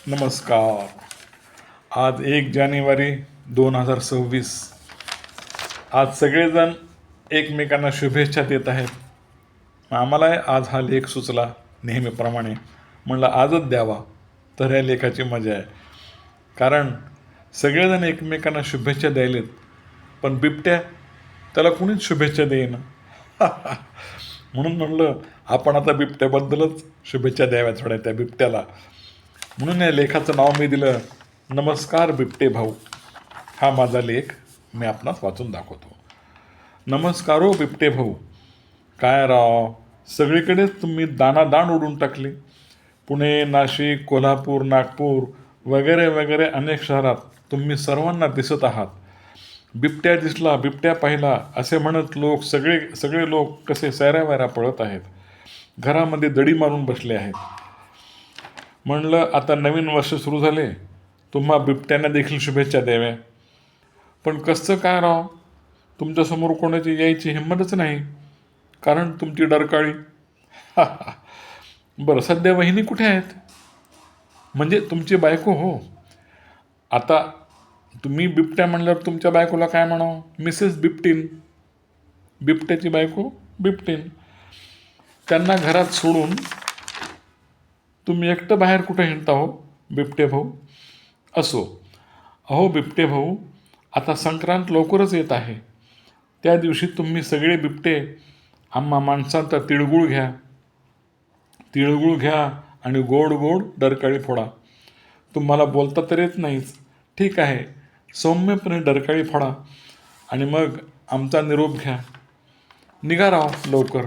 नमस्कार. आज 1 जानेवारी 2026. आज सगळेजण एकमेकांना शुभेच्छा देत आहेत. आम्हालाही आज हा लेख सुचला नेहमीप्रमाणे. म्हणलं आजच द्यावा, तर या लेखाची मजा आहे. कारण सगळेजण एकमेकांना शुभेच्छा द्यायलेत, पण बिबट्या त्याला कुणीच शुभेच्छा देईना. म्हणून म्हणलं आपण आता बिबट्याबद्दलच शुभेच्छा द्याव्या थोड्या त्या बिबट्याला. म्हणून या लेखाचं नाव मी दिलं नमस्कार बिबटे भाऊ. हा माझा लेख मी आपणास वाचून दाखवतो. नमस्कारो बिबटे भाऊ. काय राव, सगळीकडेच तुम्ही दाणादाण उडून टाकली. पुणे, नाशिक, कोल्हापूर, नागपूर वगैरे वगैरे अनेक शहरात तुम्ही सर्वांना दिसत आहात. बिबट्या दिसला, बिबट्या पाहिला असे म्हणत सगळे लोक कसे सैऱ्यावैऱ्या पळत आहेत. घरामध्ये दडी मारून बसले आहेत. म्हणलं आता नवीन वर्ष सुरू झाले, तुम्हा बिबट्यांना देखील शुभेच्छा द्याव्या. पण कसं काय राव, तुमच्यासमोर कोणाची यायची हिंमतच नाही, कारण तुमची डरकाळी. बरं, सध्या वहिनी कुठे आहेत? म्हणजे तुमची बायको हो. आता तुम्ही बिबट्या म्हणल्यावर तुमच्या बायकोला काय म्हणावं? मिसेस बिबटीन. बिबट्याची बायको बिबटीन. त्यांना घरात सोडून तुम्ही एकटं बाहेर कुठं हिंडता हो बिबटे भाऊ? असो. अहो बिबटे भाऊ, आता संक्रांत लवकरच येत आहे. त्या दिवशी तुम्ही सगळे बिबटे आम्हा माणसांचा तिळगुळ घ्या आणि गोड गोड डरकाळी फोडा. तुम्हाला बोलता तर येत नाहीच, ठीक आहे, सौम्यपणे डरकाळी फोडा आणि मग आमचा निरोप घ्या. निघा राव लवकर.